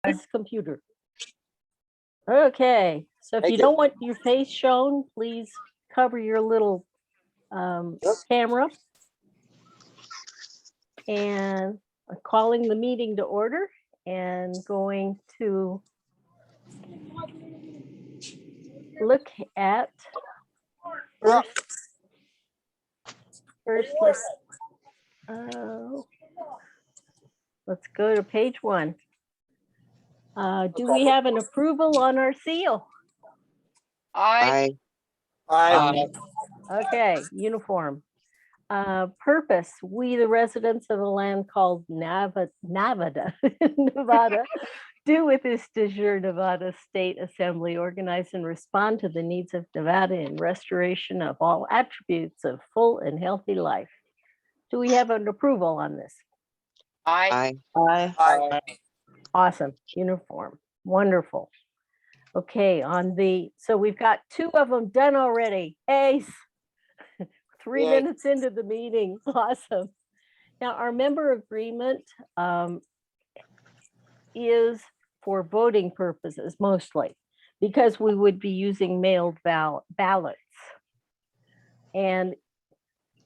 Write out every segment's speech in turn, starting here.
this computer. Okay, so if Thank you you. don't want your face shown, please cover your little camera. And I'm calling the meeting to order and going to look at first let's go to page 1. Do we have an approval on our seal? Aye. Okay, uniform. Purpose, we, the residents of the land called Nevada, Nevada, do with this de jure Nevada State Assembly organize and respond to the needs of Nevada in restoration of all attributes of full and healthy life. Do we have an approval on this? Aye. Awesome, uniform, wonderful. Okay, so we've got 2 of them done already. Ace. 3 Yay. minutes into the meeting. Awesome. Now, our member agreement is for voting purposes mostly, because we would be using mailed ballots. And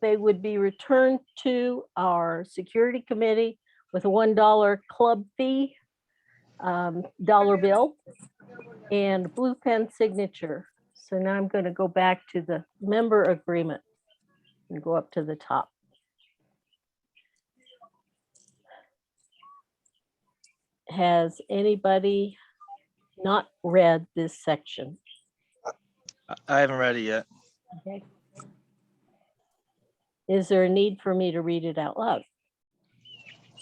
they would be returned to our security committee with a $1 club fee, dollar bill, and blue pen signature. So now I'm going to go back to the member agreement and go up to the top. Has anybody not read this section? I haven't read it yet. Okay. Is there a need for me to read it out loud?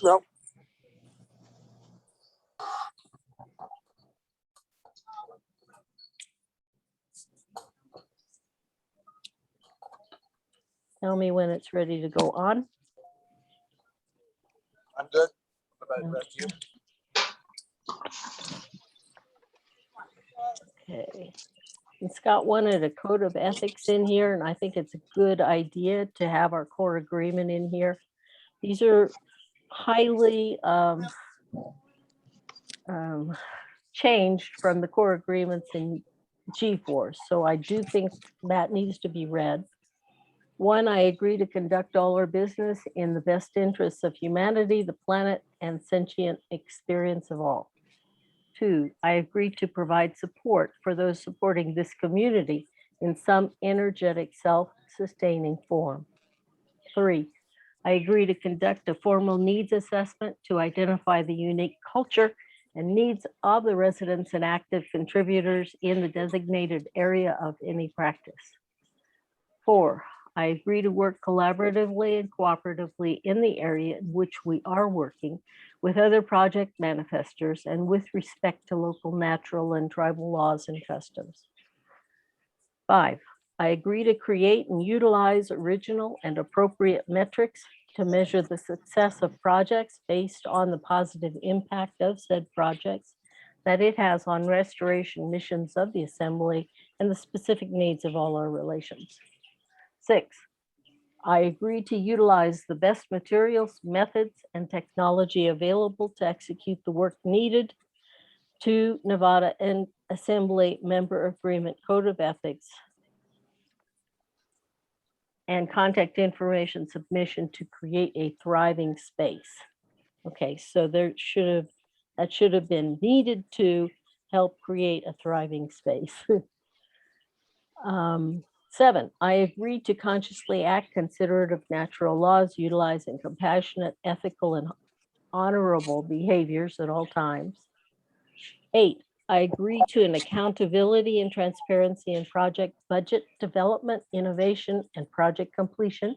No. Tell me when it's ready to go on. I'm good. What about the rest of you? Okay. And Scott wanted a code of ethics in here, and I think it's a good idea to have our core agreement in here. These are highly changed from the core agreements in G4. So I do think that needs to be read. 1, I agree to conduct all our business in the best interests of humanity, the planet, and sentient experience of all. 2, I agree to provide support for those supporting this community in some energetic, self-sustaining form. 3, I agree to conduct a formal needs assessment to identify the unique culture and needs of the residents and active contributors in the designated area of any practice. 4, I agree to work collaboratively and cooperatively in the area in which we are working with other project manifestors and with respect to local natural and tribal laws and customs. 5, I agree to create and utilize original and appropriate metrics to measure the success of projects based on the positive impact of said projects that it has on restoration missions of the Assembly and the specific needs of all our relations. 6, I agree to utilize the best materials, methods, and technology available to execute the work needed to Nevada and Assembly Member Agreement Code of Ethics and contact information submission to create a thriving space. Okay, so that should have been needed to help create a thriving space. 7, I agree to consciously act considerate of natural laws, utilizing compassionate, ethical, and honorable behaviors at all times. 8, I agree to an accountability and transparency in project budget development, innovation, and project completion,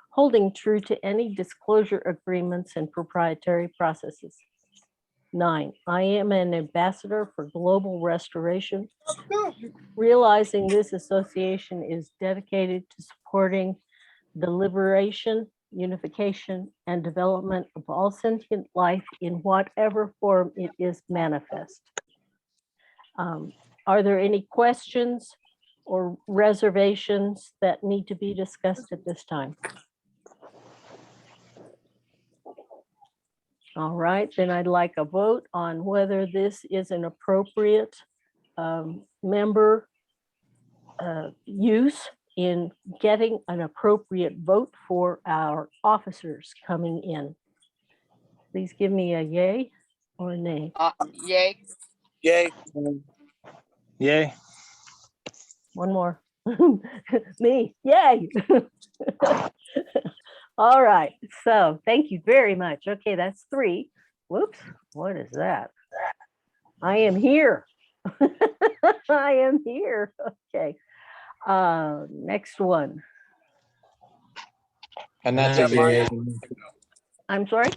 holding true to any disclosure agreements and proprietary processes. 9, I am an ambassador for global restoration, realizing this association is dedicated to supporting the liberation, unification, and development of all sentient life in whatever form it is manifest. Are there any questions or reservations that need to be discussed at this time? All right, then I'd like a vote on whether this is an appropriate member use in getting an appropriate vote for our officers coming in. Please give me a yay or a nay. Yay. Yay. Yay. One more. Me, yay. All right, so thank you very much. Okay, that's 3. Whoops, what is that? I am here. I am here. Okay. Next one. And that's Yeah, a yay. I'm sorry.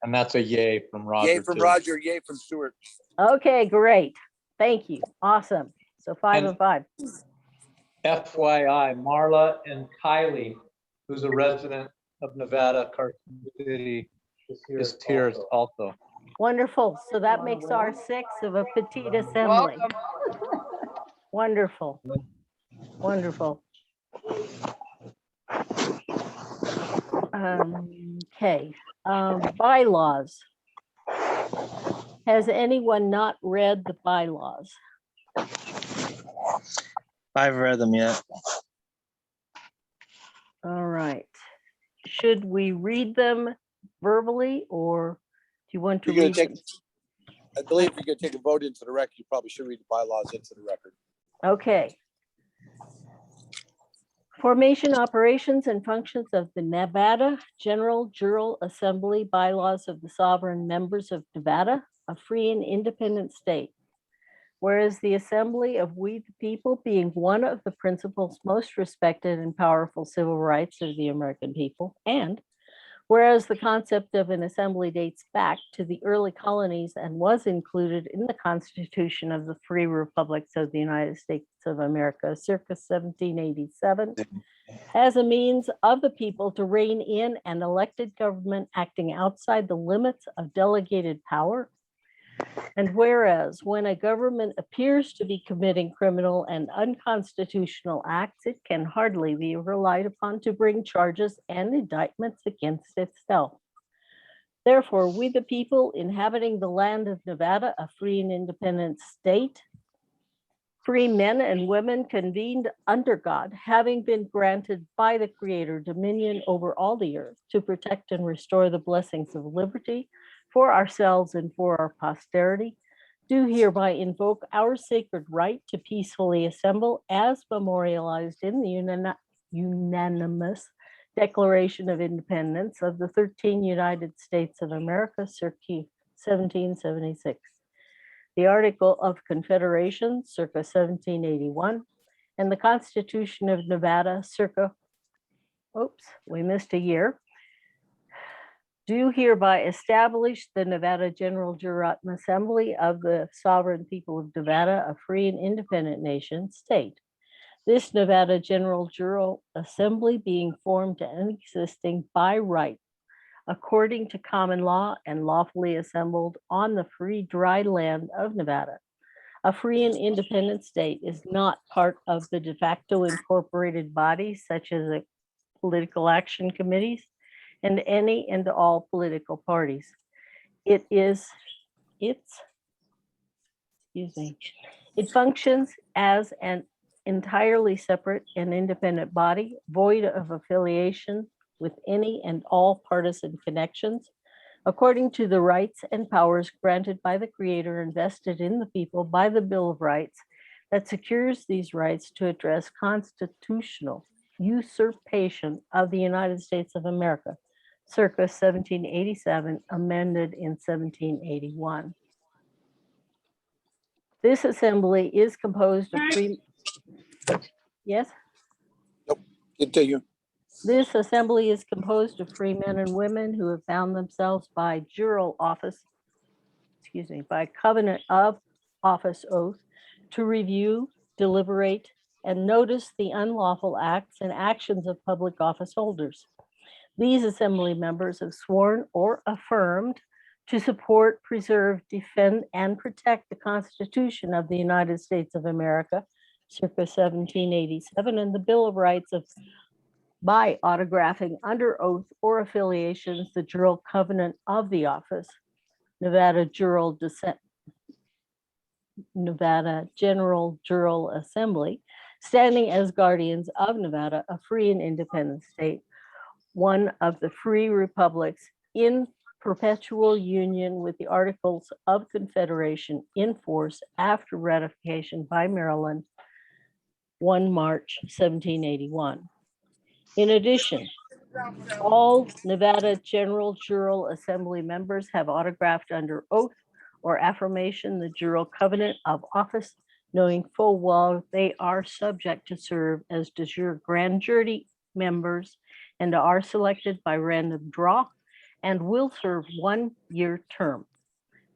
And that's a yay from Roger. Yay from too. Roger, yay from Stuart. Okay, great. Thank you. Awesome. So 5 And- and 5. FYI, Marla and Kylie, who's a resident of Nevada, Carson City, is here also. Wonderful. So that makes our 6 of a petite assembly. Welcome. Wonderful. Wonderful. Okay. Bylaws. Has anyone not read the bylaws? I haven't read them yet. All right. Should we read them verbally or do you want to You're gonna read take, them? I believe if you're gonna take a vote into the record, you probably should read the bylaws into the record. Okay. Formation, operations, and functions of the Nevada General Jural Assembly bylaws of the sovereign members of Nevada, a free and independent state. Whereas the assembly of we the people being one of the principles most respected and powerful civil rights of the American people, and whereas the concept of an assembly dates back to the early colonies and was included in the Constitution of the Free Republics of the United States of America, circa 1787, as a means of the people to rein in an elected government acting outside the limits of delegated power. And whereas when a government appears to be committing criminal and unconstitutional acts, it can hardly be relied upon to bring charges and indictments against itself. Therefore, we the people inhabiting the land of Nevada, a free and independent state, free men and women convened under God, having been granted by the Creator dominion over all the earth to protect and restore the blessings of liberty for ourselves and for our posterity, do hereby invoke our sacred right to peacefully assemble as memorialized in the unanimous Declaration of Independence of the 13 United States of America, circa 1776. The Article of Confederation, circa 1781, and the Constitution of Nevada, circa, oops, we missed a year, do hereby establish the Nevada General Jurat Assembly of the Sovereign People of Nevada, a free and independent nation state. This Nevada General Jural Assembly being formed and existing by right, according to common law and lawfully assembled on the free dry land of Nevada. A free and independent state is not part of the de facto incorporated bodies such as the political action committees and any and all political parties. It functions as an entirely separate and independent body, void of affiliation with any and all partisan connections, according to the rights and powers granted by the Creator and vested in the people by the Bill of Rights that secures these rights to address constitutional usurpation of the United States of America, circa 1787, amended in 1781. This assembly is composed of three. Yes? Continue. This assembly is composed of free men and women who have bound themselves by jural office, by covenant of office oath to review, deliberate, and notice the unlawful acts and actions of public office holders. These assembly members have sworn or affirmed to support, preserve, defend, and protect the Constitution of the United States of America, circa 1787, and the Bill of Rights of by autographing under oath or affiliations the jural covenant of the office, Nevada General Jural Assembly, standing as guardians of Nevada, a free and independent state, one of the free republics in perpetual union with the Articles of Confederation in force after ratification by Maryland 1 March 1781. In addition, all Nevada General Jural Assembly members have autographed under oath or affirmation the jural covenant of office, knowing full well they are subject to serve as de jure grand jury members and are selected by random draw and will serve 1-year term.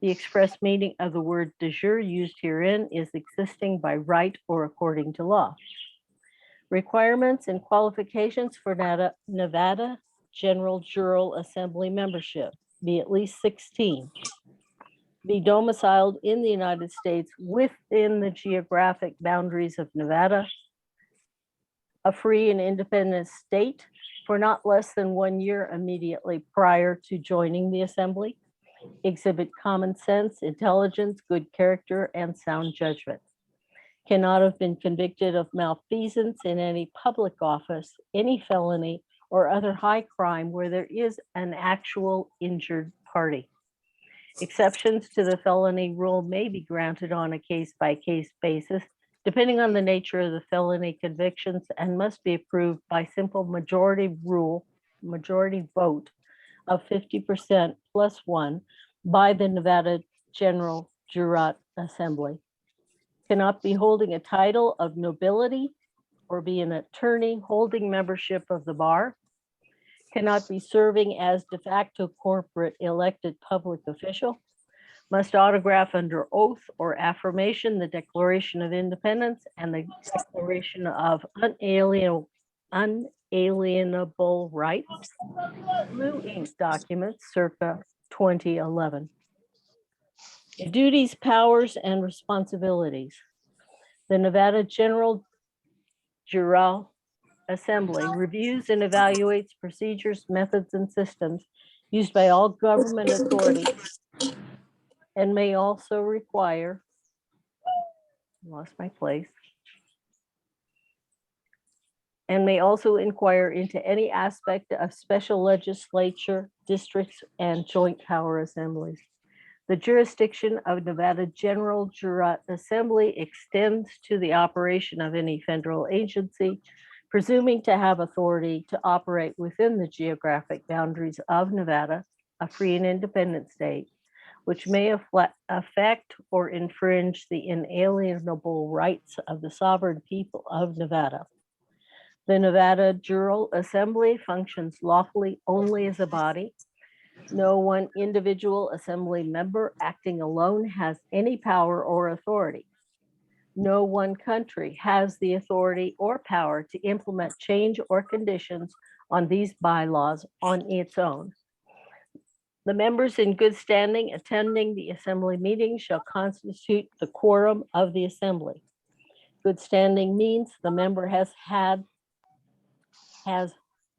The express meaning of the word de jure used herein is existing by right or according to law. Requirements and qualifications for Nevada General Jural Assembly membership: be at least 16. Be domiciled in the United States within the geographic boundaries of Nevada, a free and independent state for not less than 1 year immediately prior to joining the assembly. Exhibit common sense, intelligence, good character, and sound judgment. Cannot have been convicted of malfeasance in any public office, any felony, or other high crime where there is an actual injured party. Exceptions to the felony rule may be granted on a case-by-case basis, depending on the nature of the felony convictions, and must be approved by simple majority vote of 50% plus one by the Nevada General Jurat Assembly. Cannot be holding a title of nobility or be an attorney holding membership of the bar. Cannot be serving as de facto corporate elected public official. Must autograph under oath or affirmation the Declaration of Independence and the Declaration of Unalienable Rights, blue ink documents circa 2011. Duties, powers, and responsibilities. The Nevada General Jural Assembly reviews and evaluates procedures, methods, and systems used by all government authorities and may also require, lost my place, and may also inquire into any aspect of special legislature, districts, and joint power assemblies. The jurisdiction of Nevada General Jurat Assembly extends to the operation of any federal agency, presuming to have authority to operate within the geographic boundaries of Nevada, a free and independent state, which may affect or infringe the inalienable rights of the sovereign people of Nevada. The Nevada Jural Assembly functions lawfully only as a body. No one individual assembly member acting alone has any power or authority. No one country has the authority or power to implement change or conditions on these bylaws on its own. The members in good standing attending the assembly meeting shall constitute the quorum of the assembly. Good standing means the member has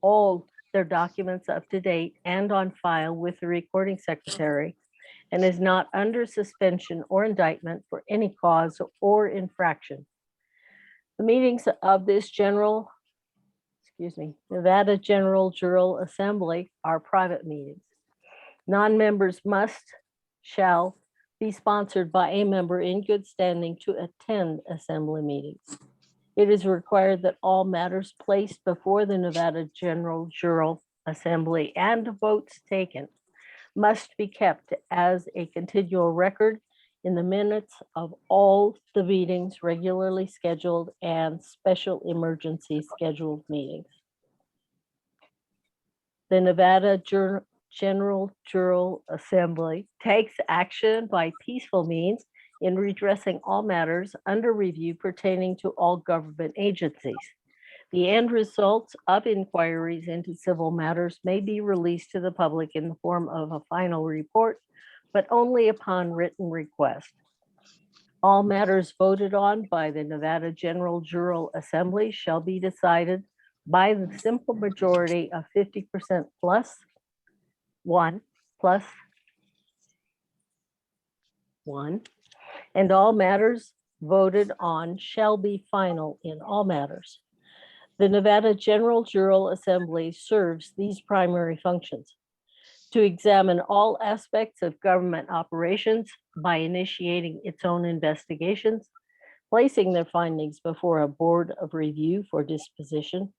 all their documents up to date and on file with the recording secretary and is not under suspension or indictment for any cause or infraction. The meetings of this Nevada General Jural Assembly are private meetings. Non-members shall be sponsored by a member in good standing to attend assembly meetings. It is required that all matters placed before the Nevada General Jural Assembly and votes taken must be kept as a continual record in the minutes of all the meetings regularly scheduled and special emergency scheduled meetings. The Nevada General Jural Assembly takes action by peaceful means in redressing all matters under review pertaining to all government agencies. The end results of inquiries into civil matters may be released to the public in the form of a final report, but only upon written request. All matters voted on by the Nevada General Jural Assembly shall be decided by the simple majority of 50% plus one, and all matters voted on shall be final in all matters. The Nevada General Jural Assembly serves these primary functions: to examine all aspects of government operations by initiating its own investigations, placing their findings before a board of review for disposition,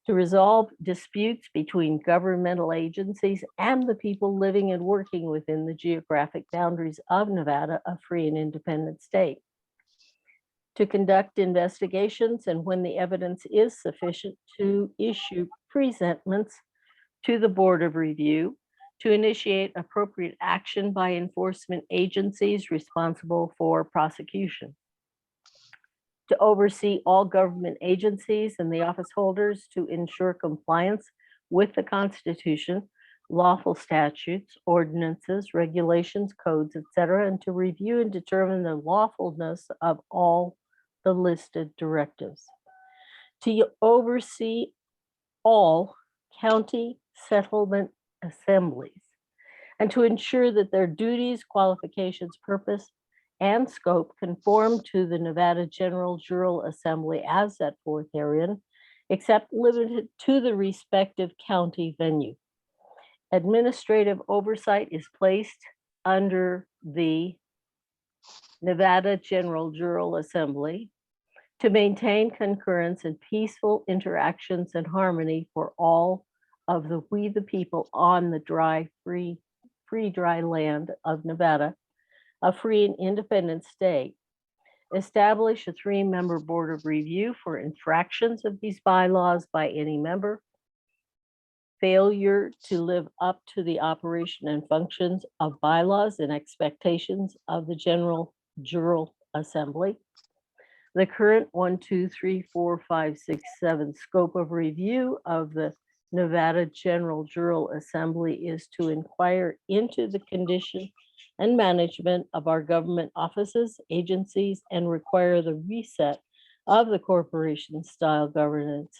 to resolve disputes between governmental agencies and the people living and working within the geographic boundaries of Nevada, a free and independent state, to conduct investigations, and when the evidence is sufficient, to issue presentments to the Board of Review, to initiate appropriate action by enforcement agencies responsible for prosecution, to oversee all government agencies and the office holders to ensure compliance with the Constitution, lawful statutes, ordinances, regulations, codes, etc., and to review and determine the lawfulness of all the listed directives, to oversee all county settlement assemblies, and to ensure that their duties, qualifications, purpose, and scope conform to the Nevada General Jural Assembly as set forth therein, except limited to the respective county venue. Administrative oversight is placed under the Nevada General Jural Assembly to maintain concurrence and peaceful interactions and harmony for all of the we the people on the free dry land of Nevada, a free and independent state. Establish a 3-member board of review for infractions of these bylaws by any member. Failure to live up to the operation and functions of bylaws and expectations of the General Jural Assembly. The current 1, 2, 3, 4, 5, 6, 7 scope of review of the Nevada General Jural Assembly is to inquire into the condition and management of our government offices, agencies, and require the reset of the corporation style governance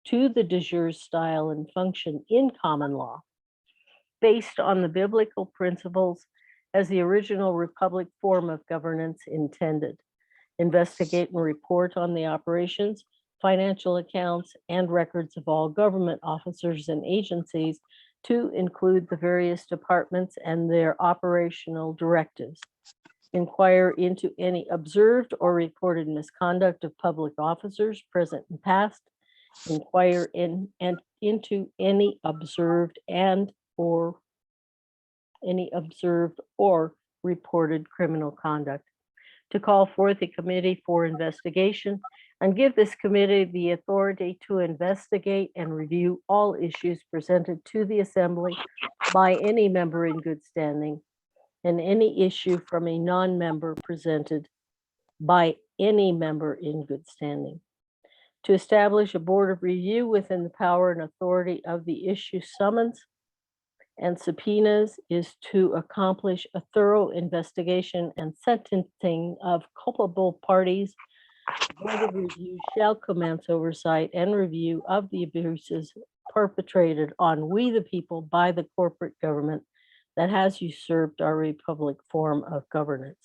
to the de jure style and function in common law, based on the biblical principles as the original republic form of governance intended. Investigate and report on the operations, financial accounts, and records of all government officers and agencies, to include the various departments and their operational directives. Inquire into any observed or reported misconduct of public officers, present and past. Inquire into any observed or reported criminal conduct. To call forth a committee for investigation and give this committee the authority to investigate and review all issues presented to the assembly by any member in good standing, and any issue from a non-member presented by any member in good standing. To establish a board of review within the power and authority of the issue summons and subpoenas is to accomplish a thorough investigation and sentencing of culpable parties. The Board of Review shall commence oversight and review of the abuses perpetrated on we the people by the corporate government that has usurped our republic form of governance.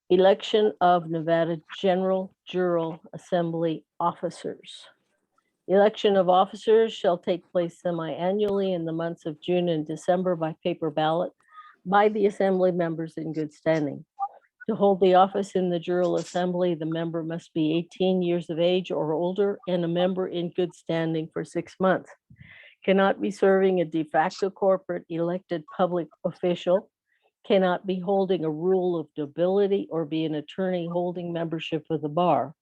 Election of Nevada General Jural Assembly officers. Election of officers shall take place semi-annually in the months of June and December by paper ballot by the assembly members in good standing. To hold the office in the Jural Assembly, the member must be 18 years of age or older and a member in good standing for 6 months. Cannot be serving a de facto corporate elected public official, cannot be holding a rule of nobility or be an attorney holding membership of the bar,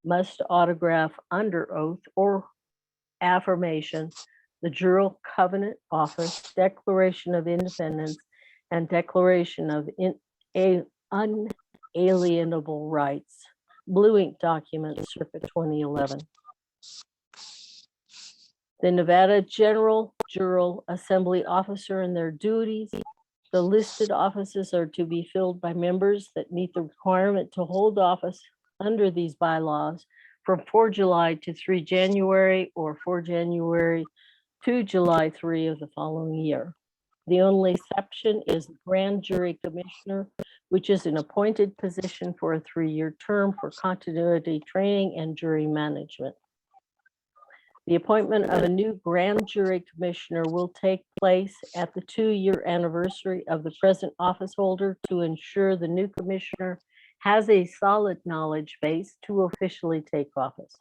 must autograph under oath or affirmation the Jural Covenant Office, Declaration of Independence, and Declaration of Unalienable Rights, Blue Ink document, circa 2011. The Nevada General Jural Assembly officer and their duties The listed offices are to be filled by members that meet the requirement to hold office under these bylaws from 4 July to 3 January or 4 January to July 3 of the following year. The only exception is the Grand Jury Commissioner, which is an appointed position for a 3-year term for continuity training and jury management. The appointment of a new Grand Jury Commissioner will take place at the 2-year anniversary of the present office holder to ensure the new commissioner has a solid knowledge base to officially take office.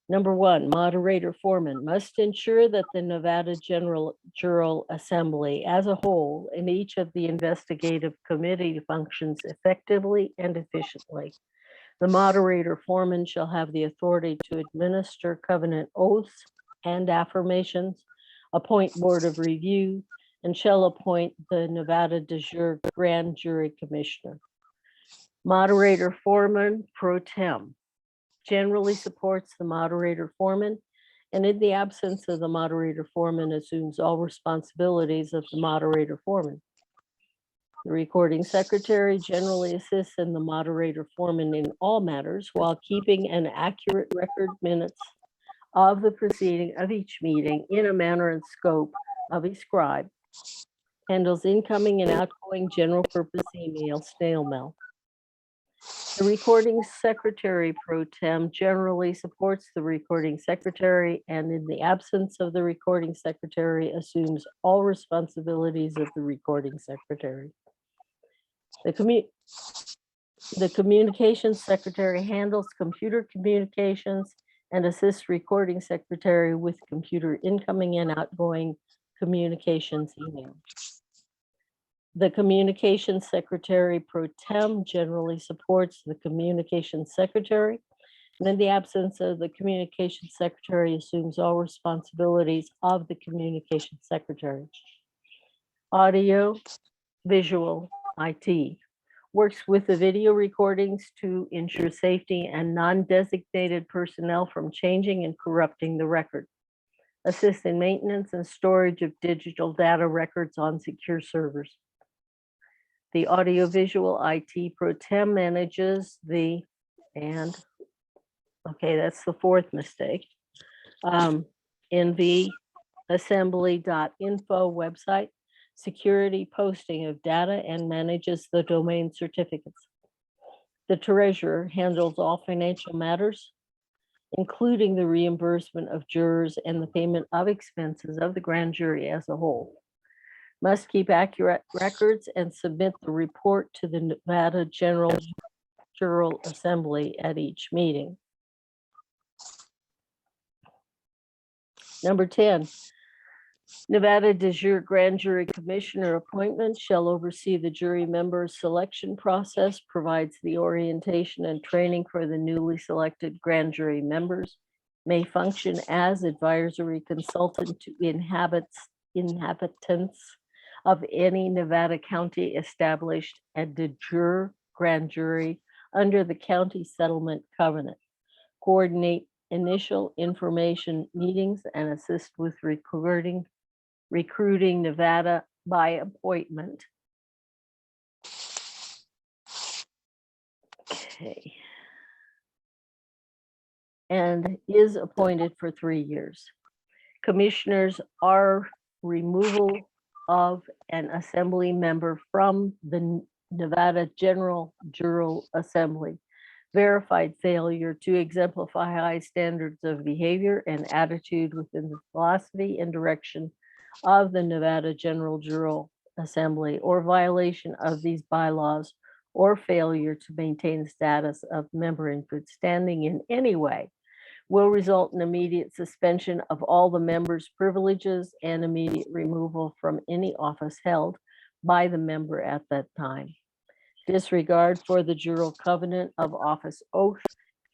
Number 1, moderator foreman must ensure that the Nevada General Assembly as a whole and each of the investigative committee functions effectively and efficiently. The moderator foreman shall have the authority to administer covenant oaths and affirmations, appoint board of review, and shall appoint the Nevada de jure Grand Jury Commissioner. Moderator foreman pro tem generally supports the moderator foreman, and in the absence of the moderator foreman assumes all responsibilities of the moderator foreman. The recording secretary generally assists in the moderator foreman in all matters while keeping an accurate record minutes of the proceeding of each meeting in a manner and scope of a scribe, handles incoming and outgoing general purpose email, snail mail. The recording secretary pro tem generally supports the recording secretary and in the absence of the recording secretary assumes all responsibilities of the recording secretary. The communications secretary handles computer communications and assists recording secretary with computer incoming and outgoing communications email. The communications secretary pro tem generally supports the communications secretary, and in the absence of the communications secretary assumes all responsibilities of the communications secretary. Audio, visual, IT works with the video recordings to ensure safety and non-designated personnel from changing and corrupting the record. Assists in maintenance and storage of digital data records on secure servers. The audiovisual IT pro tem manages the, and, okay, that's the 4th mistake, NV assembly.info website, security posting of data and manages the domain certificates. The treasurer handles all financial matters, including the reimbursement of jurors and the payment of expenses of the grand jury as a whole. Must keep accurate records and submit the report to the Nevada General Assembly at each meeting. Number 10, Nevada de jure Grand Jury Commissioner appointment shall oversee the jury member selection process, provides the orientation and training for the newly selected grand jury members, may function as advisory consultant to inhabitants of any Nevada county established a de jure grand jury under the county settlement covenant, coordinate initial information meetings and assist with recruiting Nevada by appointment. Okay. And is appointed for 3 years. Commissioners are removal of an assembly member from the Nevada General Jury Assembly, verified failure to exemplify high standards of behavior and attitude within the philosophy and direction of the Nevada General Jury Assembly, or violation of these bylaws, or failure to maintain the status of member in good standing in any way, will result in immediate suspension of all the members' privileges and immediate removal from any office held by the member at that time. Disregard for the juror covenant of office oath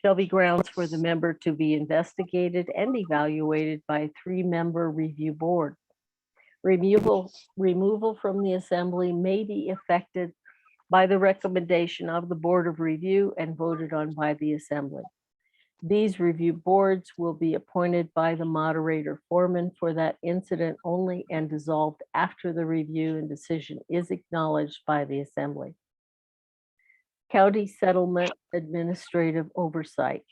shall be grounds for the member to be investigated and evaluated by a 3-member review board. Removal from the assembly may be effected by the recommendation of the board of review and voted on by the assembly. These review boards will be appointed by the moderator foreman for that incident only and dissolved after the review and decision is acknowledged by the assembly. County settlement administrative oversight.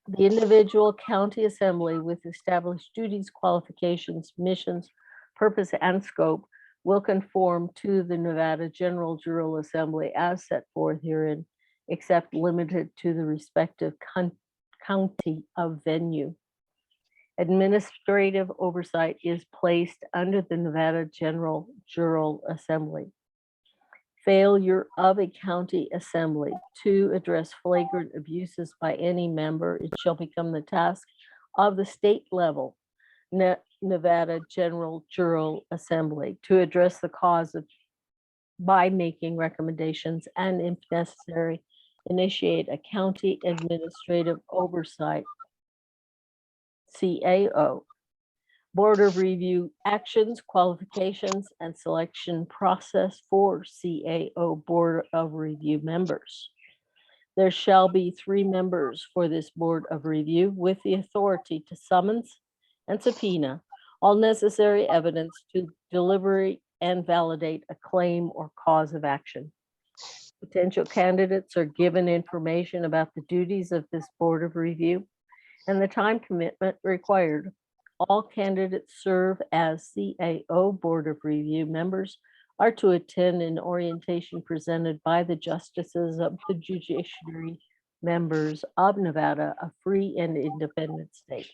The individual county assembly with established duties, qualifications, missions, purpose, and scope will conform to the Nevada General Jural Assembly as set forth herein, except limited to the respective county of venue. Administrative oversight is placed under the Nevada General Jural Assembly. Failure of a county assembly to address flagrant abuses by any member, it shall become the task of the state level Nevada General Jural Assembly to address the cause of by making recommendations and, if necessary, initiate a county administrative oversight CAO. Board of Review actions, qualifications, and selection process for CAO Board of Review members. There shall be 3 members for this Board of Review with the authority to summons and subpoena all necessary evidence to deliberate and validate a claim or cause of action. Potential candidates are given information about the duties of this Board of Review and the time commitment required. All candidates serve as CAO Board of Review members are to attend an orientation presented by the justices of the judiciary members of Nevada, a free and independent state.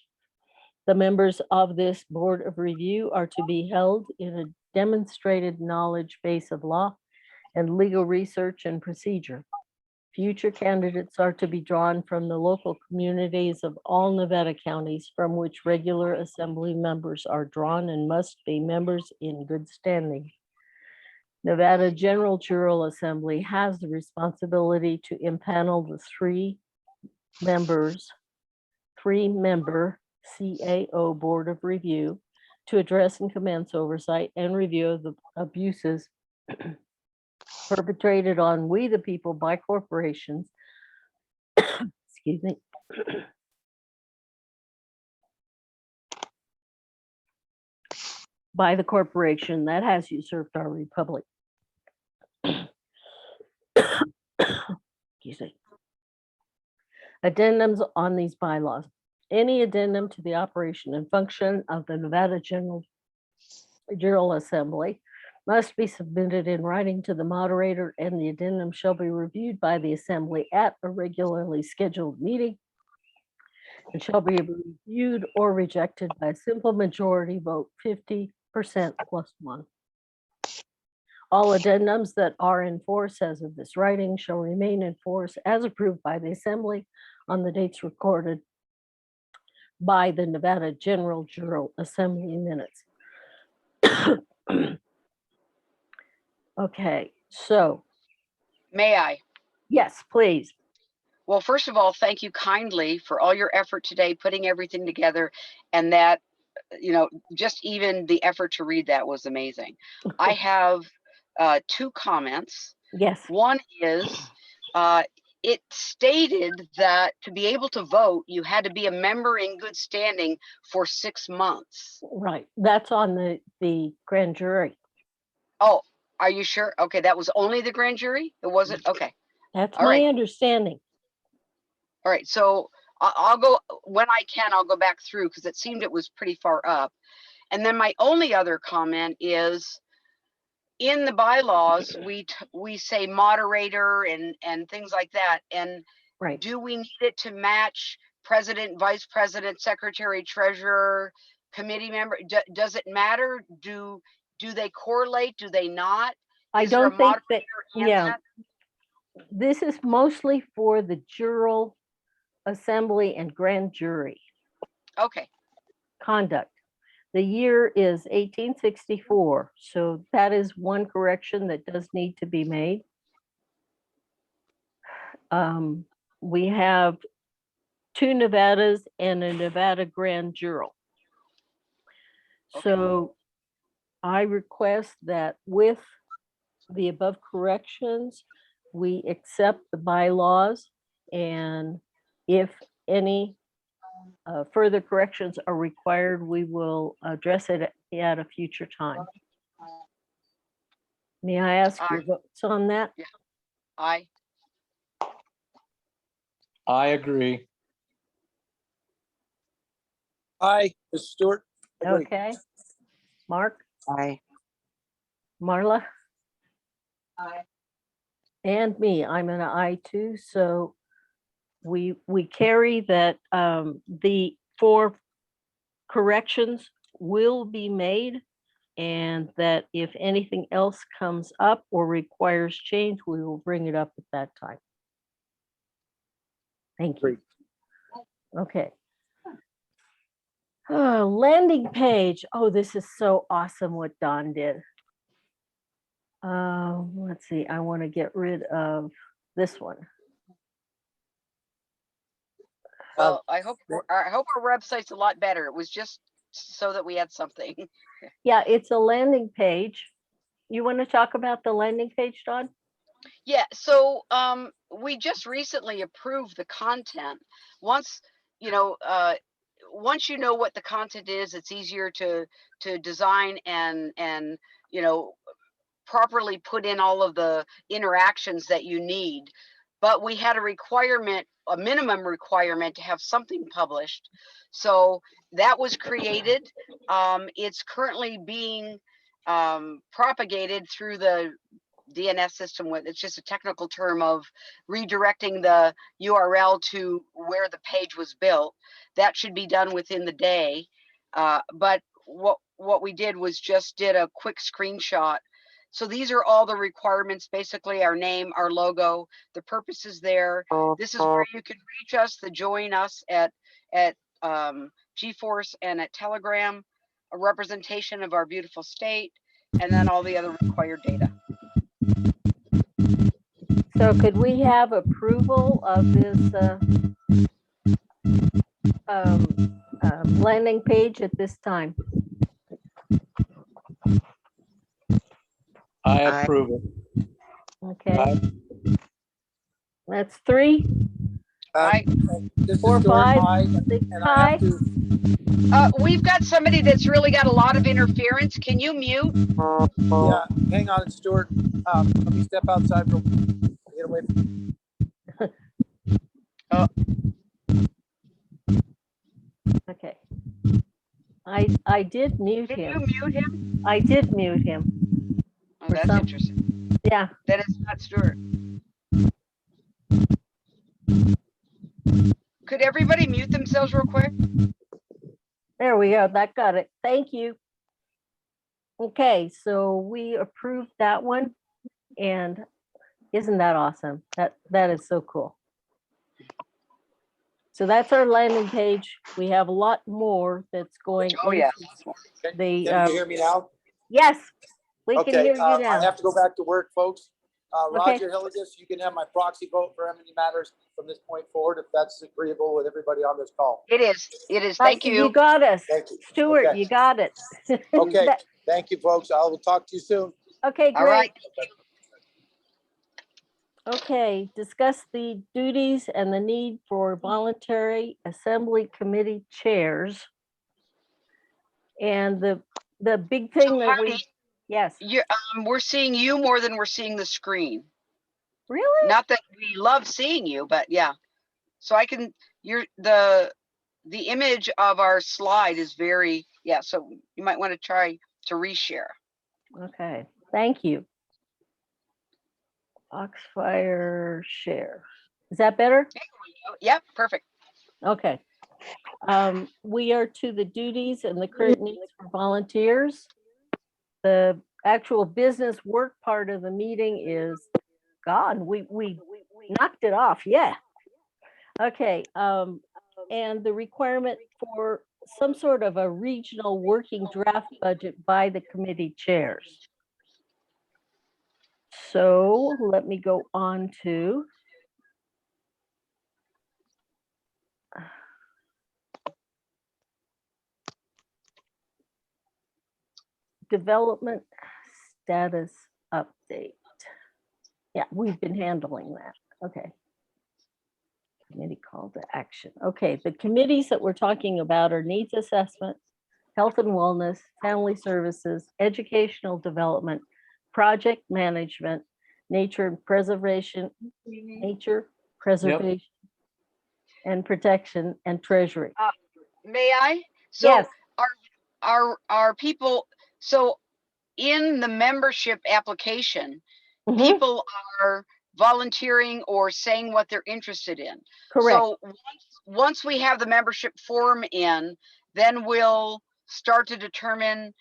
The members of this Board of Review are to be held in a demonstrated knowledge base of law and legal research and procedure. Future candidates are to be drawn from the local communities of all Nevada counties from which regular assembly members are drawn and must be members in good standing. Nevada General Jural Assembly has the responsibility to impanel the 3-member CAO Board of Review to address and commence oversight and review of the abuses perpetrated on we the people by corporations, excuse me, by the corporation that has usurped our republic. Excuse me. Addendums on these bylaws. Any addendum to the operation and function of the Nevada General Assembly must be submitted in writing to the moderator, and the addendum shall be reviewed by the assembly at a regularly scheduled meeting and shall be reviewed or rejected by a simple majority vote, 50% plus 1. All addendums that are in force as of this writing shall remain in force as approved by the assembly on the dates recorded by the Nevada General Jural Assembly minutes. Okay, so May I? yes, please. Well, first of all, thank you kindly for all your effort today, putting everything together, and that, just even the effort to read that was amazing. I have 2 comments. Yes, One is, it stated that to be able to vote, you had to be a member in good standing for 6 months. right. That's on the grand jury. Oh, are you sure? Okay, that was only the grand jury? It wasn't? Okay. That's All my right. understanding. All right, so I'll go, when I can, I'll go back through because it seemed it was pretty far up. And then my only other comment is, in the bylaws, we say moderator and things like that. And Right. do we need it to match president, vice president, secretary, treasurer, committee member? Does it matter? Do they correlate? Do they not? I Is there a don't think that, moderator in yeah, that? this is mostly for the jural assembly and grand jury Okay, conduct. The year is 1864, so that is one correction that does need to be made. We have 2 Nevadas and a Nevada grand jural. So I request that with the above corrections, we accept the bylaws and if any further corrections are required, we will address it at a future time. May I ask your votes on that? Aye. I agree. Aye, Mr. Stewart. Agree. Okay. Mark, Aye. Marla, Aye. and me, I'm an I too, so we carry that the 4 corrections will be made, and that if anything else comes up or requires change, we will bring it up at that time. Thank you. Great. Okay. Landing page. Oh, this is so awesome what Don did. Let's see, I want to get rid of this one. Well, I hope our website's a lot better. It was just so that we had something. Yeah, it's a landing page. You want to talk about the landing page, Don? Yeah, so we just recently approved the content. Once, once you know what the content is, it's easier to design and properly put in all of the interactions that you need. But we had a requirement, a minimum requirement to have something published. So that was created. It's currently being propagated through the DNS system. It's just a technical term of redirecting the URL to where the page was built. That should be done within the day. But what we did was just did a quick screenshot. So these are all the requirements, basically our name, our logo, the purpose is there. This is where you can reach us, join us at GeForce and at Telegram, a representation of our beautiful state, and then all the other required data. So could we have approval of this landing page at this time? I Aye. approve it. Okay. That's 3, Aye. This is 4, Stewart. 5, Aye, 6, and I have aye. to, We've got somebody that's really got a lot of interference. Can you mute? yeah, hang on, Stewart. Let me step outside real, get away from. Okay. I did mute Can him. you mute him? I did mute him. Oh, For that's some- interesting. Yeah. Then it's not Stuart. Could everybody mute themselves real quick? There we go. That got it. Thank you. Okay, so we approved that one. And isn't that awesome? That is so cool. So that's our landing page. We have a lot more that's going. Oh, yeah. The, Can you hear me now? yes, we can Okay, hear you I now. have to go back to work, folks. Okay. Roger Hilligus, you can have my proxy vote for Emily Matters from this point forward, if that's agreeable with everybody on this call. It is. It is. I Thank said, you. You got us. Thank you. Stuart, Okay. you got it. Okay, That- thank you, folks. I will talk to you soon. Okay, All right. great. Okay, discuss the duties and the need for voluntary assembly committee chairs. And the big thing that we, Heidi, yes, we're seeing you more than we're seeing the screen. really? Not that we love seeing you, but yeah. So I can, the image of our slide is very, yeah, so you might want to try to reshare. Okay, thank you. Foxfire share. Is that better? Yep, perfect. Okay. We are to the duties and the current needs for volunteers. The actual business work part of the meeting is gone. We knocked it off. Yeah. Okay. And the requirement for some sort of a regional working draft budget by the committee chairs. So let me go on to development status update. Yeah, we've been handling that. Okay. Committee call to action. Okay, the committees that we're talking about are needs assessment, health and wellness, family services, educational development, project management, nature and preservation, and protection, and treasury. May I? So Yes, are people, so in the membership application, mhm, people are volunteering or saying what they're interested in. correct. So once we have the membership form in, then we'll start to determine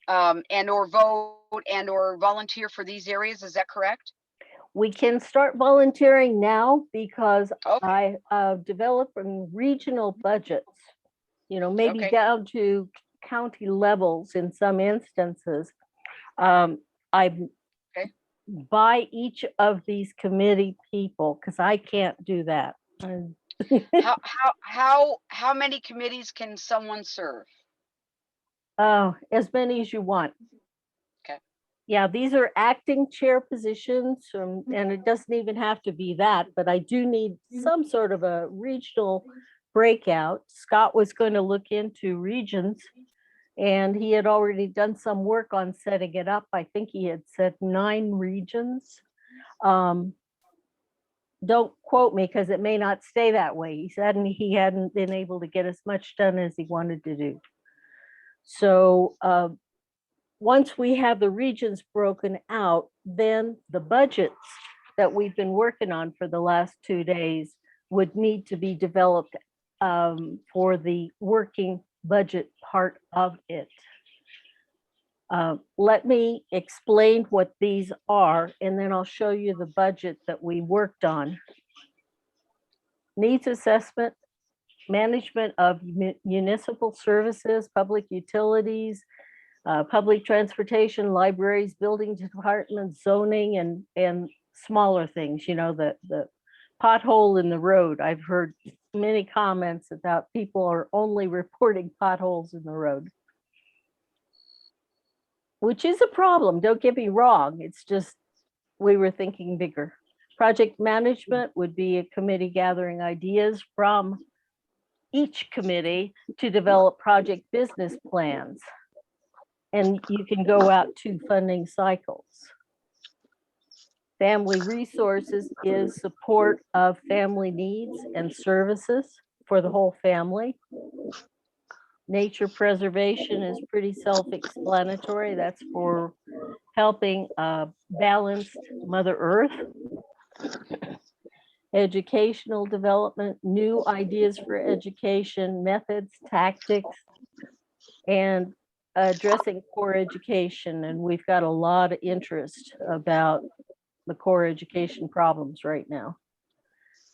and or vote and or volunteer for these areas. Is that correct? We can start volunteering now because Okay. I developing regional budgets, maybe Okay. down to county levels in some instances. I Okay. by each of these committee people, because I can't do that. How many committees can someone serve? As many as you want. Okay. Yeah, these are acting chair positions, and it doesn't even have to be that, but I do need some sort of a regional breakout. Scott was going to look into regions, and he had already done some work on setting it up. I think he had said 9 regions. Don't quote me because it may not stay that way. He said he hadn't been able to get as much done as he wanted to do. So once we have the regions broken out, then the budgets that we've been working on for the last 2 days would need to be developed for the working budget part of it. Let me explain what these are, and then I'll show you the budget that we worked on. Needs assessment, management of municipal services, public utilities, public transportation, libraries, building departments, zoning, and smaller things, the pothole in the road. I've heard many comments about people are only reporting potholes in the road, which is a problem. Don't get me wrong. It's just, we were thinking bigger. Project management would be a committee gathering ideas from each committee to develop project business plans. And you can go out 2 funding cycles. Family resources is support of family needs and services for the whole family. Nature preservation is pretty self-explanatory. That's for helping balanced Mother Earth. Educational development, new ideas for education, methods, tactics, and addressing core education. And we've got a lot of interest about the core education problems right now.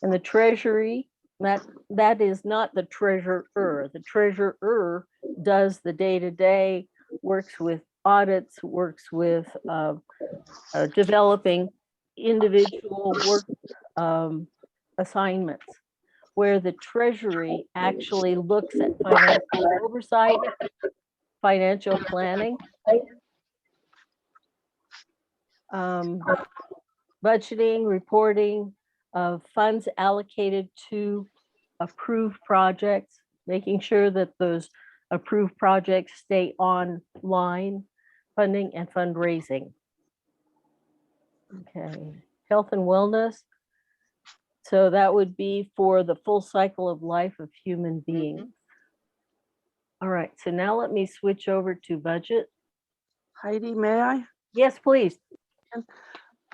And the treasury, that is not the treasurer. The treasurer does the day-to-day, works with audits, works with developing individual work assignments, where the treasury actually looks at financial oversight, financial planning, budgeting, reporting of funds allocated to approved projects, making sure that those approved projects stay online, funding and fundraising. Okay, health and wellness. So that would be for the full cycle of life of human beings. All right, so now let me switch over to budget. Heidi, may I? Yes, please.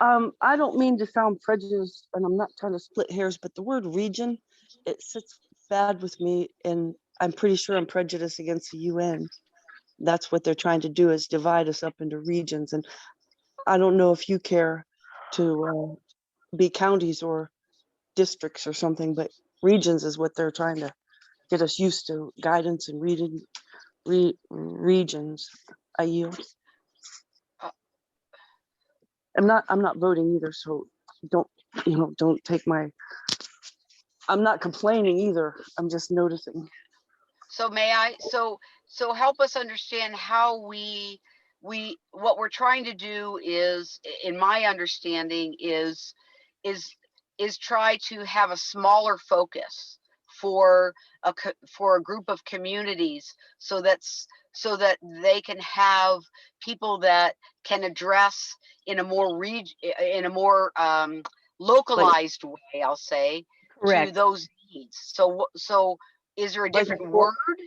I don't mean to sound prejudiced, and I'm not trying to split hairs, but the word region, it sits bad with me, and I'm pretty sure I'm prejudiced against the UN. That's what they're trying to do, is divide us up into regions. And I don't know if you care to be counties or districts or something, but regions is what they're trying to get us used to, guidance and reading regions. I yield. I'm not voting either, so don't take my, I'm not complaining either. I'm just noticing. So may I, so help us understand how what we're trying to do is, in my understanding, is is try to have a smaller focus for for a group of communities, so that they can have people that can address in a more localized way, I'll say, to Correct. those needs. So is there a Like a different four- word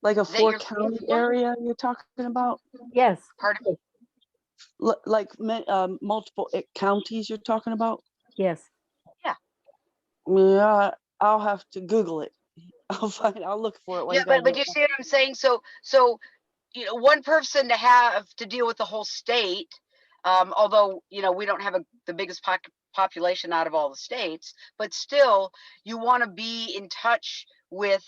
Like a that you're four-county looking for? area you're talking about? Yes, Pardon me? Like multiple counties you're talking about? yes. Yeah, I'll have to Google it. I'll look for it while Yeah, you guys but are. you see what I'm saying? So you know, one person to have to deal with the whole state, although, you know, we don't have the biggest population out of all the states, but still you want to be in touch with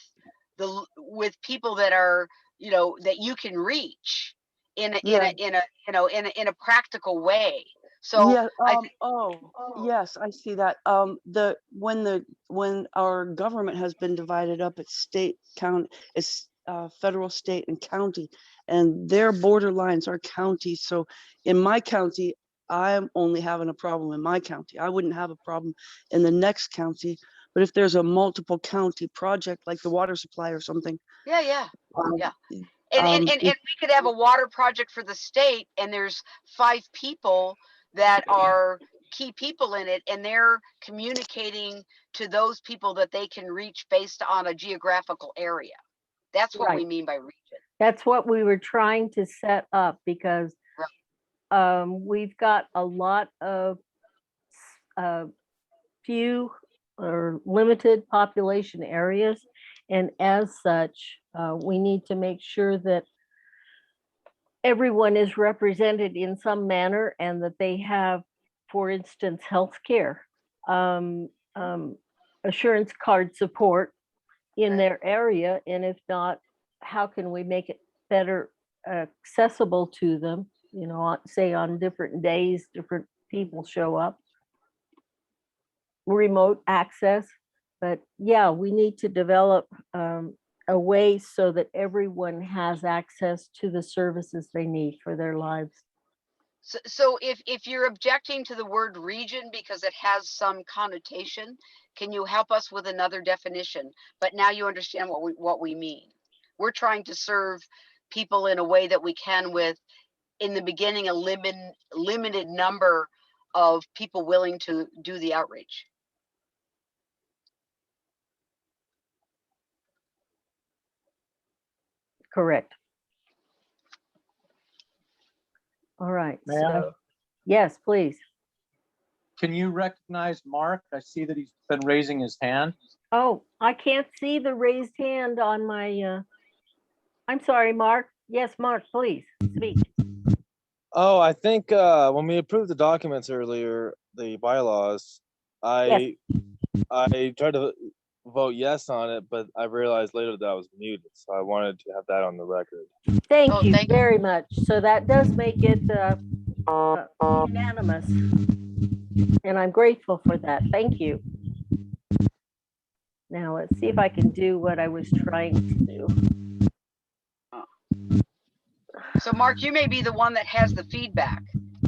with people that are, you know, that you can reach Yeah. in a practical way. So Yeah, I think, yes, I see that. When our government has been divided up, it's state, county, it's federal, state, and county, and their border lines are counties. So in my county, I'm only having a problem in my county. I wouldn't have a problem in the next county. But if there's a multiple county project like the water supply or something, yeah. um, Yeah. And if- we could have a water project for the state, and there's 5 people that are key people in it, and they're communicating to those people that they can reach based on a geographical area. That's what we Right. mean by region. That's what we were trying to set up because we've got a lot of few or limited population areas. And as such, we need to make sure that everyone is represented in some manner and that they have, for instance, healthcare, um, assurance card support in Right. their area. And if not, how can we make it better accessible to them? You know, say on different days, different people show up. Remote access, but yeah, we need to develop a way so that everyone has access to the services they need for their lives. So if you're objecting to the word region because it has some connotation, can you help us with another definition? But now you understand what we mean. We're trying to serve people in a way that we can with, in the beginning, a limited number of people willing to do the outreach. Correct. All right. May I? So, yes, please. Can you recognize Mark? I see that he's been raising his hand. Oh, I can't see the raised hand on my, I'm sorry, Mark. Yes, Mark, please speak. Oh, I think when we approved the documents earlier, the bylaws, I tried to vote yes on it, but I realized later that I was muted, so I wanted to have that on the record. Thank Oh, you thank you. very much. So that does make it unanimous. And I'm grateful for that. Thank you. Now let's see if I can do what I was trying to do. So Mark, you may be the one that has the feedback.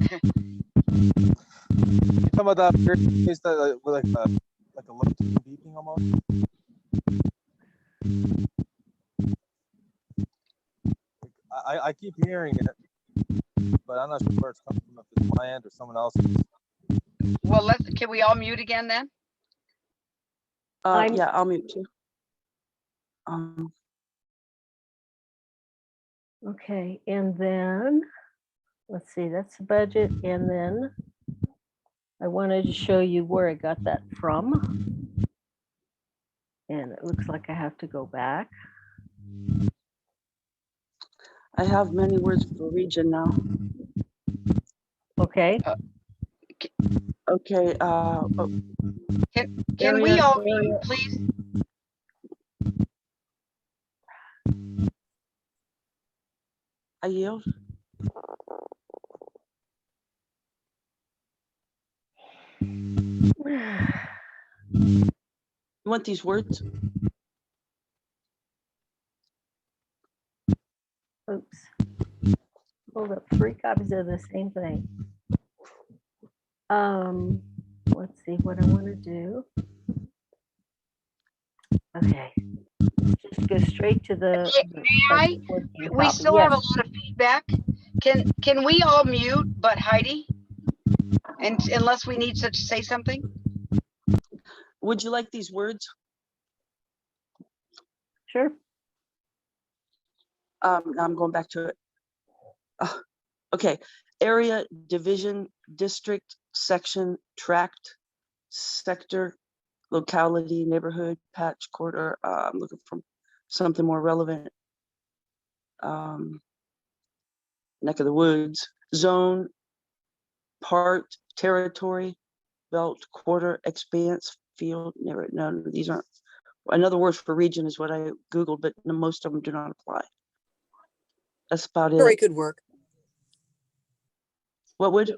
You talking about that weird case that with like a low beeping almost? I keep hearing it, but I'm not sure where it's coming from, if it's my end or someone else's. Well, can we all mute again then? yeah, I'll mute you. Okay, and then, let's see, that's the budget. And then I wanted to show you where I got that from. And it looks like I have to go back. I have many words for region now. Okay, Okay, Can we all mute, please? I yield. You want these words? oops. Hold up, 3 copies of the same thing. let's see what I want to do. Okay. Just go straight to the. I? working We copy. still have a Yes. lot of feedback. Can we all mute but Heidi? And unless we need to say something? Would you like these words? Sure. Now I'm going back to it. Okay, area, division, district, section, tract, sector, locality, neighborhood, patch, quarter. I'm looking for something more relevant. Neck of the woods, zone, part, territory, belt, quarter, expanse, field. Never, none of these aren't. Another word for region is what I Googled, but most of them do not apply. That's about Very it. good work. What would?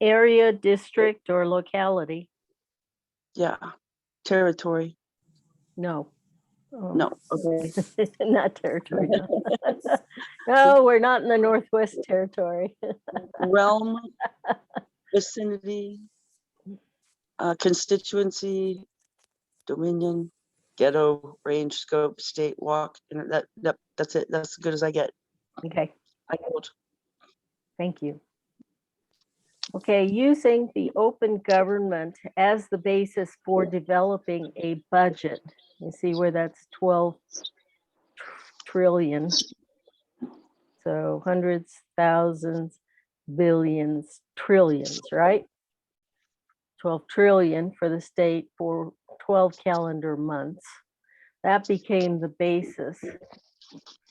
Area, district, or locality? Yeah, territory. No. Oh. No, okay. Not territory. No. No, we're not in the Northwest Territory. Realm, vicinity, constituency, dominion, ghetto, range, scope, state, walk. And that's it. That's as good as I get. Okay, I told. thank you. Okay, using the open government as the basis for developing a budget. You see where that's 12 trillion. So hundreds, thousands, billions, trillions, right? 12 trillion for the state for 12 calendar months. That became the basis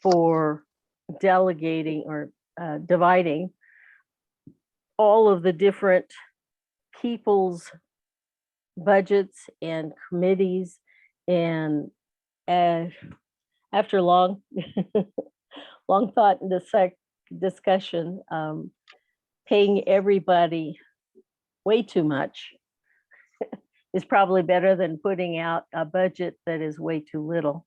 for delegating or dividing all of the different people's budgets and committees, and after long long thought and discussion, paying everybody way too much is probably better than putting out a budget that is way too little.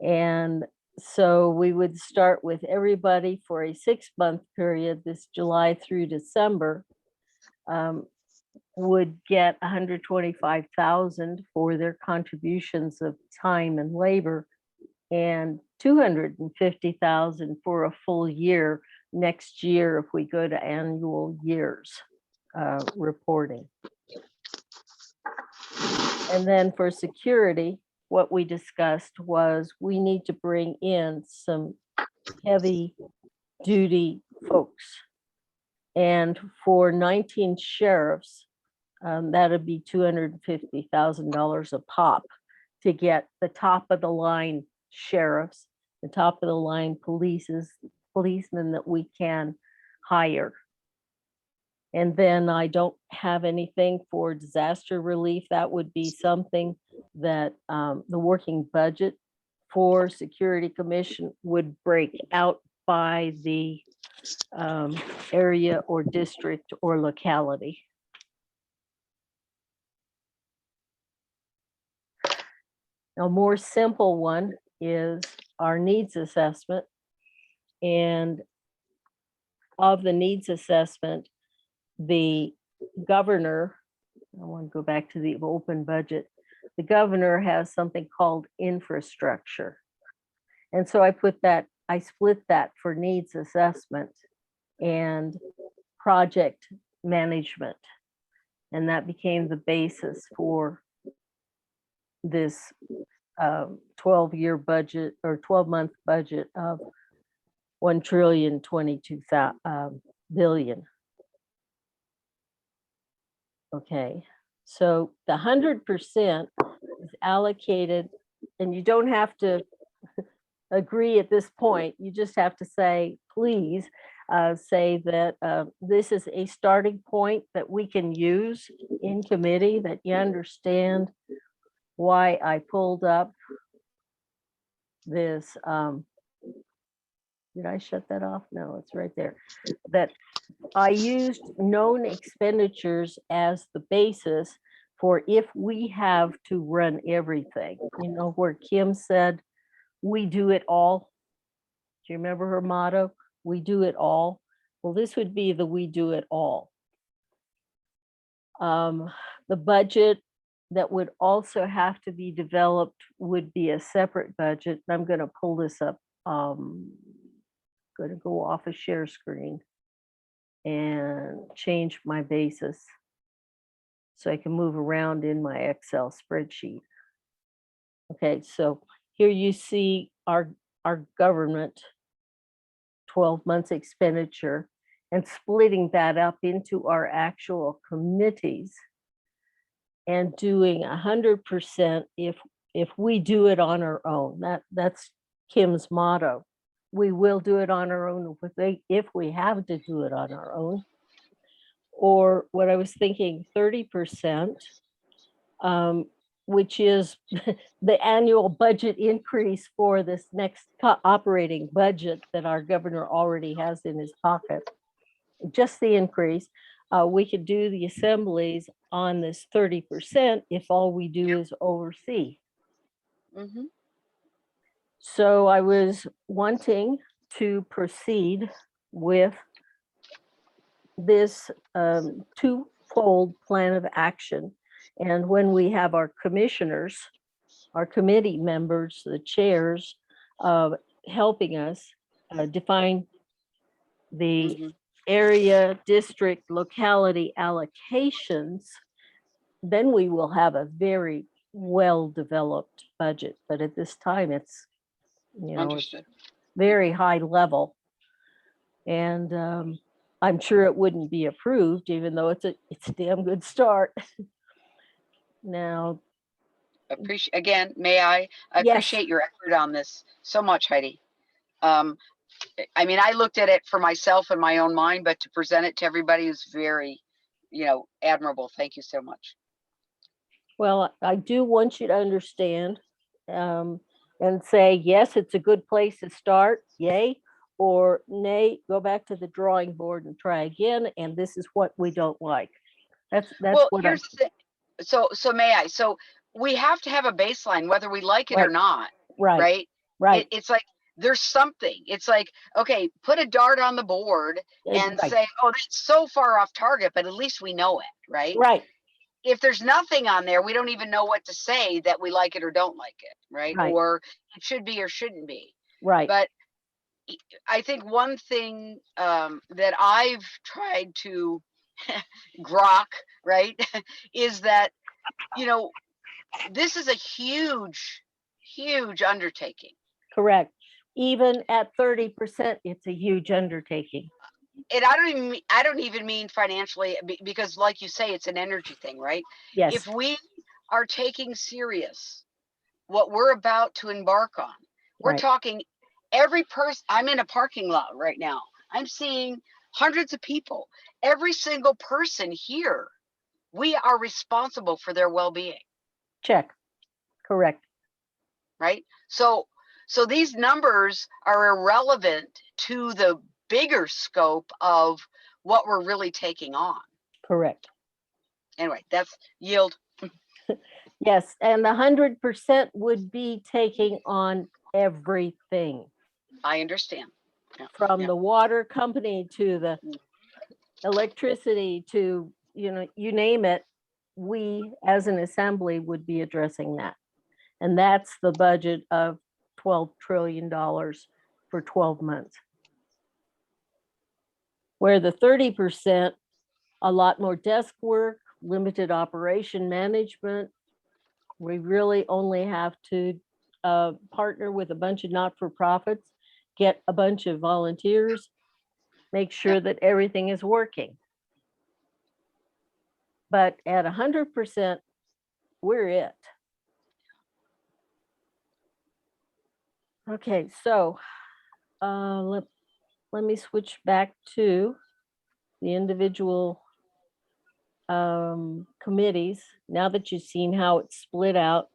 And so we would start with everybody for a 6-month period, this July through December, would get 125,000 for their contributions of time and labor, and 250,000 for a full year next year if we go to annual years reporting. And then for security, what we discussed was we need to bring in some heavy duty folks. And for 19 sheriffs, that'd be $250,000 a pop to get the top of the line sheriffs, the top of the line policemen that we can hire. And then I don't have anything for disaster relief. That would be something that the working budget for Security Commission would break out by the area or district or locality. A more simple one is our needs assessment. And of the needs assessment, the governor, I want to go back to the open budget, the governor has something called infrastructure. And so I split that for needs assessment and project management. And that became the basis for this 12-year budget or 12-month budget of 1,022 billion. Okay, so the 100% is allocated, and you don't have to agree at this point. You just have to say, please say that this is a starting point that we can use in committee, that you understand why I pulled up this. Did I shut that off? No, it's right there. That I used known expenditures as the basis for if we have to run everything. You know, where Kim said, we do it all. Do you remember her motto? We do it all. Well, this would be the we do it all. The budget that would also have to be developed would be a separate budget. I'm going to pull this up. Going to go off a share screen and change my basis so I can move around in my Excel spreadsheet. Okay, so here you see our government 12 months expenditure and splitting that up into our actual committees and doing 100% if we do it on our own. That's Kim's motto. We will do it on our own if we have to do it on our own. Or what I was thinking, 30%, which is the annual budget increase for this next operating budget that our governor already has in his pocket. Just the increase. We could do the assemblies on this 30% if all we do is oversee. Mhm. So I was wanting to proceed with this twofold plan of action. And when we have our commissioners, our committee members, the chairs, helping us define the Mhm. area, district, locality allocations, then we will have a very well-developed budget. But at this time, it's, it's Understood. very high level. And I'm sure it wouldn't be approved, even though it's a damn good start. Now, Appreciate, again, may I Yes. appreciate your effort on this so much, Heidi. I mean, I looked at it for myself in my own mind, but to present it to everybody is very, admirable. Thank you so much. well, I do want you to understand and say, yes, it's a good place to start, yay, or nay, go back to the drawing board and try again, and this is what we don't like. That's Well, what here's the thing. So may I? So we have to have a baseline, whether we like it or Right. not, right, right? It's like there's something. It's like, okay, put a dart on the board and right, say, oh, that's so far off target, but at least we know it, right? right, If there's nothing on there, we don't even know what to say that we like it or don't like it, right? Right. Or it should be or shouldn't be. right, But I think one thing that I've tried to grok, right, is that, this is a huge, huge undertaking. correct. Even at 30%, it's a huge undertaking. And I don't even mean financially, because like you say, it's an energy thing, right? Yes, If we are taking serious what we're about to embark on, we're right, talking every person. I'm in a parking lot right now. I'm seeing hundreds of people. Every single person here, we are responsible for their well-being, check, correct, right? So these numbers are irrelevant to the bigger scope of what we're really taking on. correct. Anyway, that's yield. Yes, and the 100% would be taking on everything, I understand. Yeah, from yeah. the water company to the electricity to, you name it. We, as an assembly, would be addressing that. And that's the budget of $12 trillion for 12 months. Where the 30%, a lot more desk work, limited operation management. We really only have to partner with a bunch of not-for-profits, get a bunch of volunteers, make sure that everything is working. But at 100%, we're it. Okay, so let me switch back to the individual committees. Now that you've seen how it's split out,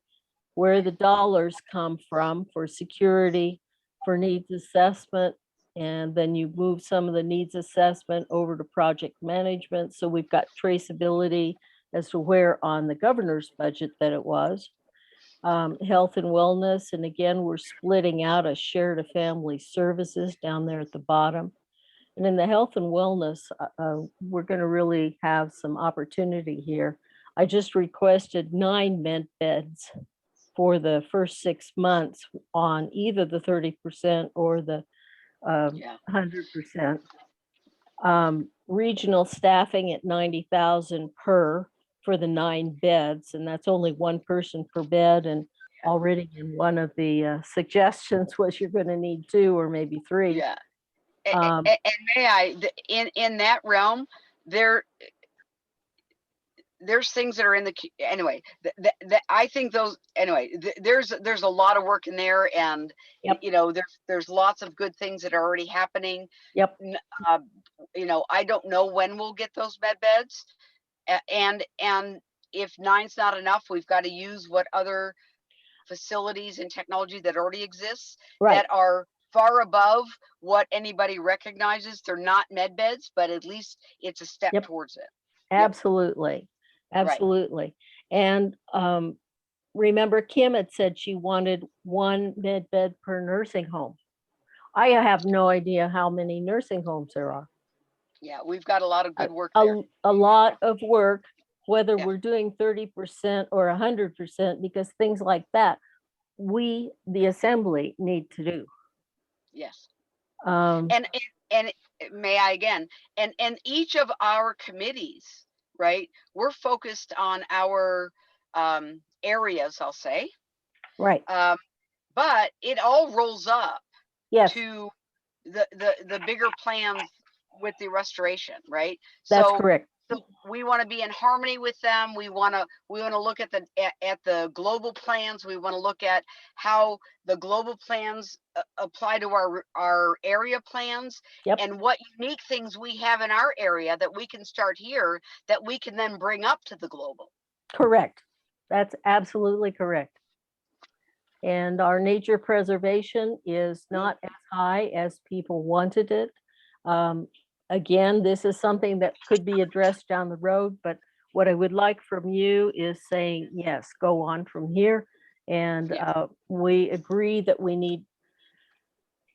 where the dollars come from for security, for needs assessment, and then you move some of the needs assessment over to project management. So we've got traceability as to where on the governor's budget that it was. Health and wellness, and again, we're splitting out a share to family services down there at the bottom. And in the health and wellness, we're going to really have some opportunity here. I just requested 9 med beds for the first 6 months on either the 30% or the Yeah. 100%. Regional staffing at 90,000 per for the 9 beds, and that's only 1 person per bed. And already in one of the suggestions was you're going to need 2 or maybe 3. Yeah. Um, And may I, in that realm, there's things that are in the anyway. I think those anyway. There's a lot of work in there, and Yep. you know, there's lots of good things that are already happening. Yep. You know, I don't know when we'll get those med beds, and if 9's not enough, we've got to use what other facilities and technology that already exists Right. that are far above what anybody recognizes. They're not med beds, but at least it's a step Yep. towards it. Absolutely. Absolutely. And remember, Kim had said she wanted 1 med bed per nursing home. I have no idea how many nursing homes there are. Yeah, we've got a lot of good work there. A lot of work, whether Yeah. we're doing 30% or 100%, because things like that, we, the assembly, need to do. Yes. Um, And may I again, and each of our committees, right? We're focused on our areas, I'll say. right. But it all rolls up Yes, to the bigger plans with the restoration, right? that's So correct. we want to be in harmony with them. We want to look at the global plans. We want to look at how the global plans apply to our area plans. Yep. And what unique things we have in our area that we can start here that we can then bring up to the global. Correct. That's absolutely correct. And our nature preservation is not as high as people wanted it. Again, this is something that could be addressed down the road, but what I would like from you is saying, yes, go on from here. And Yes. we agree that we need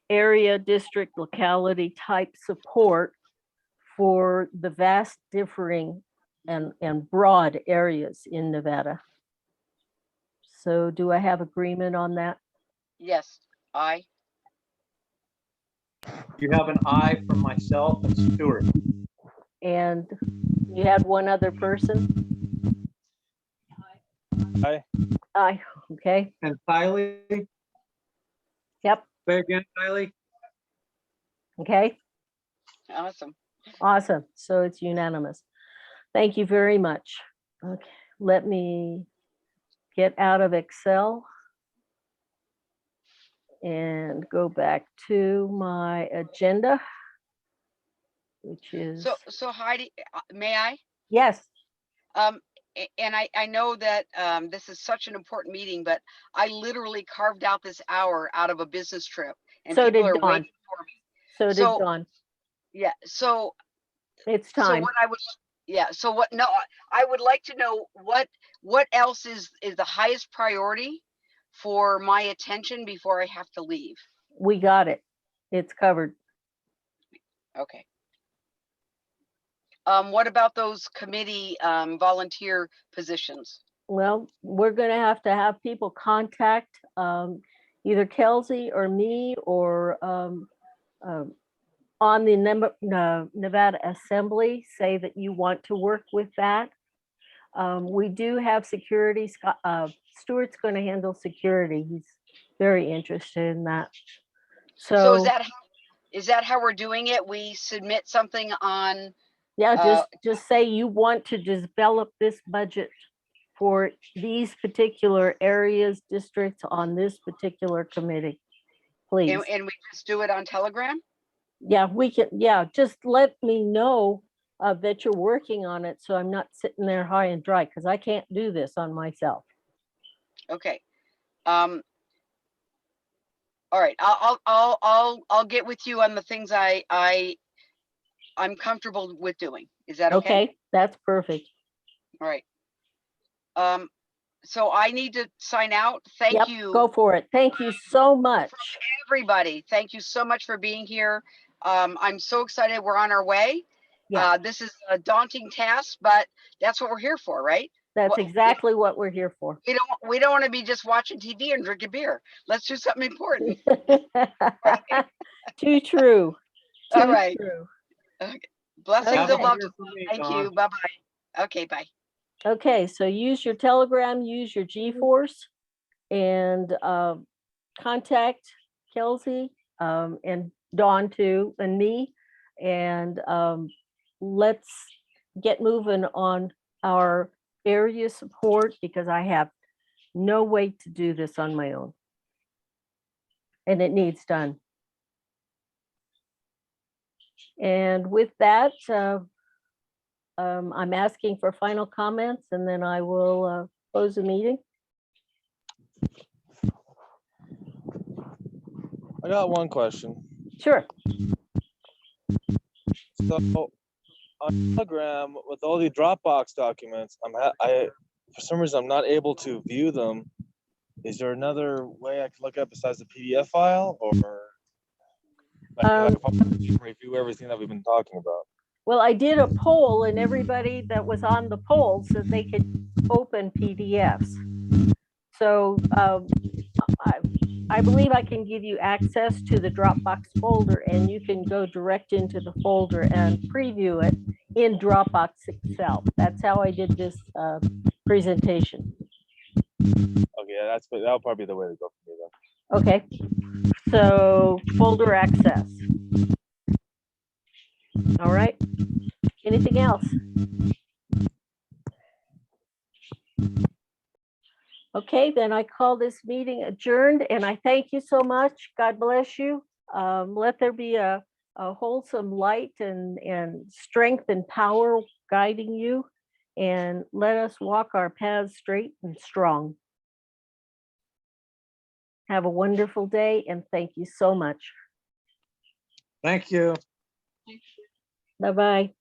area, district, locality type support for the vast differing and broad areas in Nevada. So do I have agreement on that? Yes, I. You have an I from myself and Stuart. And you had one other person? Aye. Aye, okay, And Kylie, yep, say again, Kylie? okay, Awesome. awesome. So it's unanimous. Thank you very much. Okay, let me get out of Excel and go back to my agenda, which is, So Heidi, may I? yes, And I know that this is such an important meeting, but I literally carved out this hour out of a business trip, and So people did are Dawn. waiting for me. so did So- Dawn. Yeah. So It's so time. what I would, yeah. So what? No, I would like to know what else is the highest priority for my attention before I have to leave. We got it. It's covered. Okay. What about those committee volunteer positions? Well, we're gonna have people contact either Kelsey or me or on the Nevada Assembly, say that you want to work with that. We do have security. Stuart's going to handle security. He's very interested in that. So So is that how we're doing it? We submit something on. yeah, just say you want to develop this budget for these particular areas, districts on this particular committee, please. And we just do it on Telegram? Yeah, we can, yeah, just let me know that you're working on it, so I'm not sitting there high and dry, because I can't do this on myself. Okay. All right. I'll get with you on the things I'm comfortable with doing. Is that okay? Okay, that's perfect. All right. So I need to sign out. Thank Yep, you, go for it. Thank you so much. everybody. Thank you so much for being here. I'm so excited. We're on our way. Yeah, This is a daunting task, but that's what we're here for, right? that's what- exactly what we're here for. We don't want to be just watching TV and drinking beer. Let's do something important. Too true. All Too right. true. Blessings Okay. of love. Here for me, Thank Dawn. you. Bye-bye. Okay, bye. Okay, so use your Telegram, use your G-Force, and contact Kelsey and Dawn too, and me, and let's get moving on our area support, because I have no way to do this on my own. And it needs done. And with that, I'm asking for final comments, and then I will close the meeting. I got one question. Sure. So on Telegram with all the Dropbox documents, for some reason I'm not able to view them. Is there another way I could look at besides the PDF file, or review everything that we've been talking about? Well, I did a poll, and everybody that was on the poll said they could open PDFs. So I believe I can give you access to the Dropbox folder, and you can go direct into the folder and preview it in Dropbox itself. That's how I did this presentation. Okay, that'll probably be the way to go for me then. Okay, so folder access. All right, anything else? Okay, then I call this meeting adjourned, and I thank you so much. God bless you. Let there be a wholesome light and strength and power guiding you, and let us walk our paths straight and strong. Have a wonderful day, and thank you so much. Thank you. Bye-bye.